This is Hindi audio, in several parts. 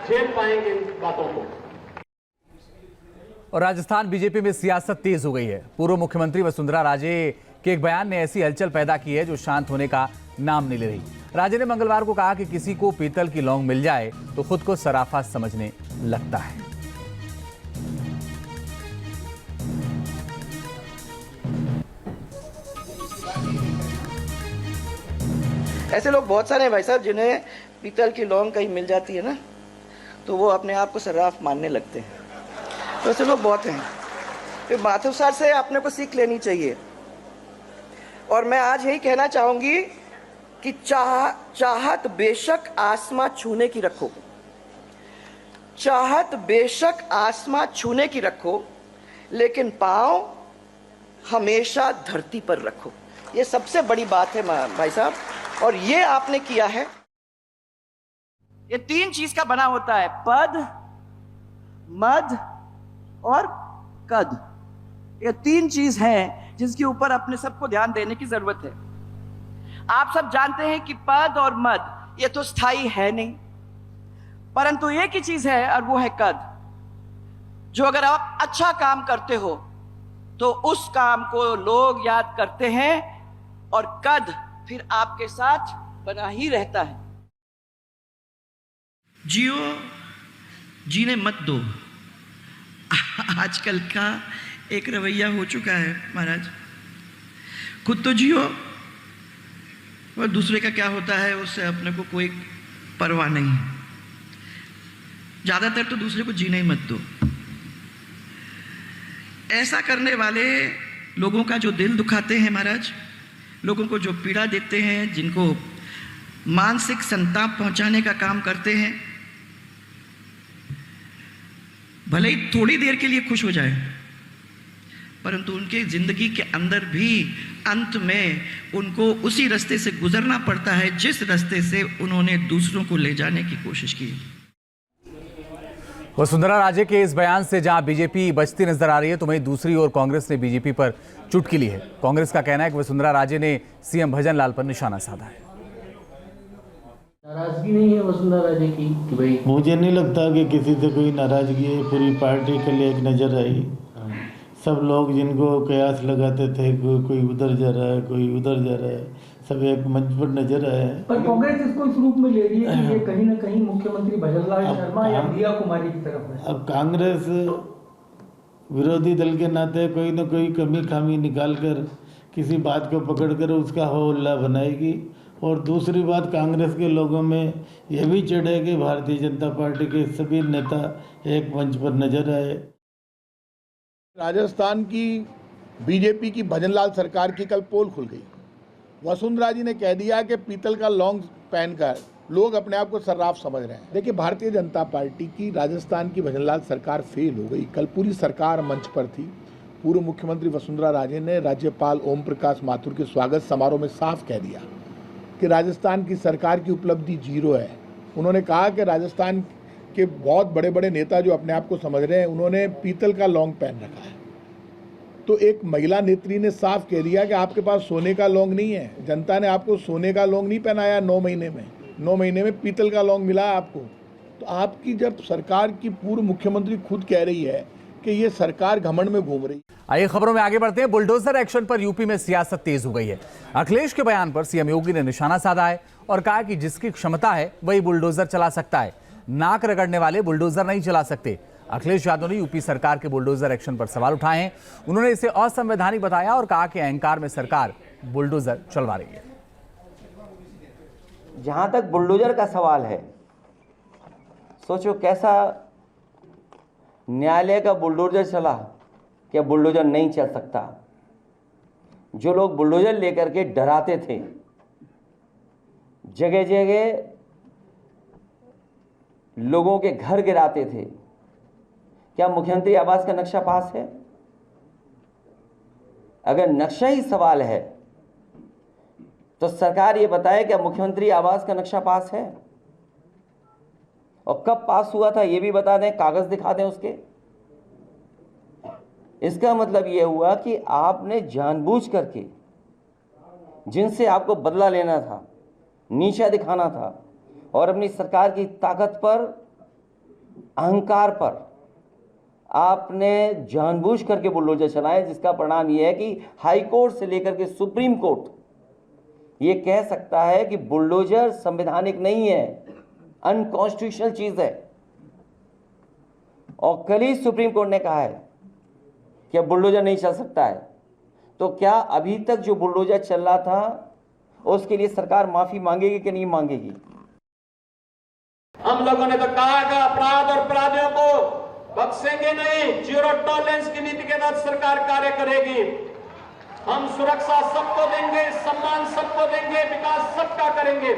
झेल पाएंगे इन बातों को। और राजस्थान बीजेपी में सियासत तेज हो गई है। पूर्व मुख्यमंत्री वसुंधरा राजे के एक बयान ने ऐसी हलचल पैदा की है जो शांत होने का नाम नहीं ले रही। राजे ने मंगलवार को कहा कि किसी को पीतल की लौंग मिल जाए तो खुद को सराफा समझने लगता है। ऐसे लोग बहुत सारे हैं भाई साहब, जिन्हें पीतल की लौंग कहीं मिल जाती है ना तो वो अपने आप को सर्राफ मानने लगते हैं। तो ऐसे लोग बहुत हैं। फिर माधव से अपने को सीख लेनी चाहिए। और मैं आज यही कहना चाहूंगी कि चाहत बेशक आसमां छूने की रखो, चाहत बेशक आसमां छूने की रखो, लेकिन पांव हमेशा धरती पर रखो। ये सबसे बड़ी बात है भाई साहब, और ये आपने किया है। ये तीन चीज का बना होता है, पद, मद और कद। ये तीन चीज हैं जिसके ऊपर अपने सबको ध्यान देने की जरूरत है। आप सब जानते हैं कि पद और मद ये तो स्थायी है नहीं, परंतु एक ही चीज है और वो है कद। जो अगर आप अच्छा काम करते हो तो उस काम को लोग याद करते हैं और कद फिर आपके साथ बना ही रहता है। जियो जीने मत दो, आजकल का एक रवैया हो चुका है महाराज। खुद तो जियो और दूसरे का क्या होता है उससे अपने को कोई परवाह नहीं है। ज्यादातर तो दूसरे को जीने ही मत दो। ऐसा करने वाले लोगों का जो दिल दुखाते हैं महाराज, लोगों को जो पीड़ा देते हैं, जिनको मानसिक संताप पहुंचाने का काम करते हैं, भले ही थोड़ी देर के लिए खुश हो जाए, परंतु उनके जिंदगी के अंदर भी अंत में उनको उसी रास्ते से गुजरना पड़ता है जिस रास्ते से उन्होंने दूसरों को ले जाने की कोशिश की। वसुंधरा राजे के इस बयान से जहां बीजेपी बचती नजर आ रही है, तो वहीं दूसरी ओर कांग्रेस ने बीजेपी पर चुटकी ली है। कांग्रेस का कहना है कि वसुंधरा राजे ने सीएम भजन लाल पर निशाना साधा है। नाराजगी नहीं है वसुंधरा राजे की कि भाई, मुझे नहीं लगता कि किसी से कोई नाराजगी है। पूरी पार्टी के लिए एक नज़र आई। सब लोग जिनको कयास लगाते थे कोई उधर जा रहा है, कोई उधर जा रहा है, सब एक मंच पर नजर आए। पर कांग्रेस इसको इस रूप में ले रही है कि ये कहीं ना कहीं मुख्यमंत्री भजनलाल शर्मा या प्रिया कुमारी की तरफ है। अब कांग्रेस विरोधी दल के नाते कोई ना कोई कमी खामी निकाल कर किसी बात को पकड़ कर उसका हो हल्ला बनाएगी। और दूसरी बात, कांग्रेस के लोगों में यह भी चिढ़ है कि भारतीय जनता पार्टी के सभी नेता एक मंच पर नजर आए। राजस्थान की बीजेपी की भजनलाल सरकार की कल पोल खुल गई। वसुंधरा जी ने कह दिया कि पीतल का लौंग पहनकर लोग अपने आप को सर्राफ समझ रहे हैं। देखिए, भारतीय जनता पार्टी की राजस्थान की भजनलाल सरकार फेल हो गई। कल पूरी सरकार मंच पर थी। पूर्व मुख्यमंत्री वसुंधरा राजे ने राज्यपाल ओम प्रकाश माथुर के स्वागत समारोह में साफ कह दिया कि राजस्थान की सरकार की उपलब्धि जीरो है। उन्होंने कहा कि राजस्थान के बहुत बड़े बड़े नेता जो अपने आप को समझ रहे हैं, उन्होंने पीतल का लौंग पहन रखा है। तो एक महिला नेत्री ने साफ कह दिया कि आपके पास सोने का लौंग नहीं है। जनता ने आपको सोने का लौंग नहीं पहनाया 9 महीने में। 9 महीने में पीतल का लौंग मिला है आपको। तो आपकी जब सरकार की पूर्व मुख्यमंत्री खुद कह रही है कि ये सरकार घमंड में घूम रही। आइए खबरों में आगे बढ़ते हैं। बुलडोजर एक्शन पर यूपी में सियासत तेज हो गई है। अखिलेश के बयान पर सीएम योगी ने निशाना साधा है और कहा कि जिसकी क्षमता है वही बुलडोजर चला सकता है, नाक रगड़ने वाले बुलडोजर नहीं चला सकते। अखिलेश यादव ने यूपी सरकार के बुलडोजर एक्शन पर सवाल उठाए हैं। उन्होंने इसे असंवैधानिक बताया और कहा कि अहंकार में सरकार बुलडोजर चलवा रही है। जहां तक बुलडोजर का सवाल है, सोचो कैसा न्यायालय का बुलडोजर चला, क्या बुलडोजर नहीं चल सकता। जो लोग बुलडोजर लेकर के डराते थे, जगह जगह लोगों के घर गिराते थे, क्या मुख्यमंत्री आवास का नक्शा पास है? अगर नक्शा ही सवाल है तो सरकार ये बताए क्या मुख्यमंत्री आवास का नक्शा पास है, और कब पास हुआ था ये भी बता दें, कागज दिखा दें उसके। इसका मतलब यह हुआ कि आपने जानबूझ करके जिनसे आपको बदला लेना था, नीचा दिखाना था और अपनी सरकार की ताकत पर अहंकार पर आपने जानबूझ करके बुलडोजर चलाए, जिसका परिणाम यह है कि हाई कोर्ट से लेकर के सुप्रीम कोर्ट ये कह सकता है कि बुलडोजर संवैधानिक नहीं है, अनकॉन्स्टिट्यूशनल चीज है। और कल ही सुप्रीम कोर्ट ने कहा है कि अब बुलडोजर नहीं चल सकता है। तो क्या अभी तक जो बुलडोजर चल रहा था उसके लिए सरकार माफी मांगेगी कि नहीं मांगेगी? हम लोगों ने तो कहा कि अपराध और अपराधियों को बख्शेंगे नहीं, जीरो टॉलरेंस की नीति के तहत सरकार कार्य करेगी। हम सुरक्षा सबको देंगे, सम्मान सबको देंगे, विकास सबका करेंगे।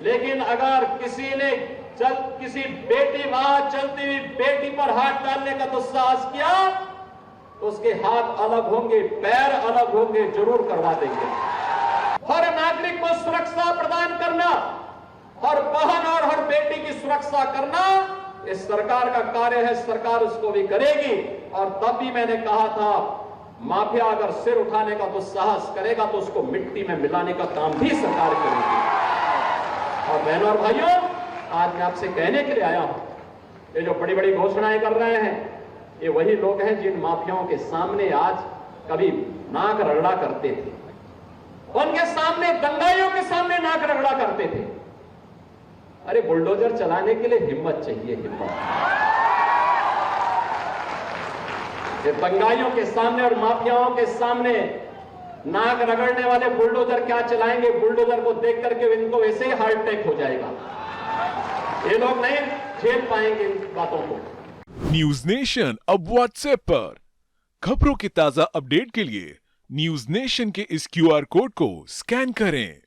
लेकिन अगर किसी बेटी वहां चलती हुई बेटी पर हाथ डालने का दुस्साहस किया तो उसके हाथ अलग होंगे, पैर अलग होंगे, जरूर करवा देंगे। हर नागरिक को सुरक्षा प्रदान करना, हर बहन और हर बेटी की सुरक्षा करना इस सरकार का कार्य है। सरकार उसको भी करेगी। और तब भी मैंने कहा था, माफिया अगर सिर उठाने का दुस्साहस करेगा तो उसको मिट्टी में मिलाने का काम भी सरकार करेगी। और बहनों और भाइयों, आज मैं आपसे कहने के लिए आया हूं, ये जो बड़ी बड़ी घोषणाएं कर रहे हैं, ये वही लोग हैं जिन माफियाओं के सामने आज कभी नाक रगड़ा करते थे, उनके सामने, दंगाइयों के सामने नाक रगड़ा करते थे। अरे बुलडोजर चलाने के लिए हिम्मत चाहिए, हिम्मत। ये दंगाइयों के सामने और माफियाओं के सामने नाक रगड़ने वाले बुलडोजर क्या चलाएंगे? बुलडोजर को देख करके इनको वैसे ही हार्ट अटैक हो जाएगा। ये लोग नहीं झेल पाएंगे इन बातों को। न्यूज नेशन अब व्हाट्सएप पर खबरों की ताजा अपडेट के लिए न्यूज नेशन के इस QR कोड को स्कैन करें।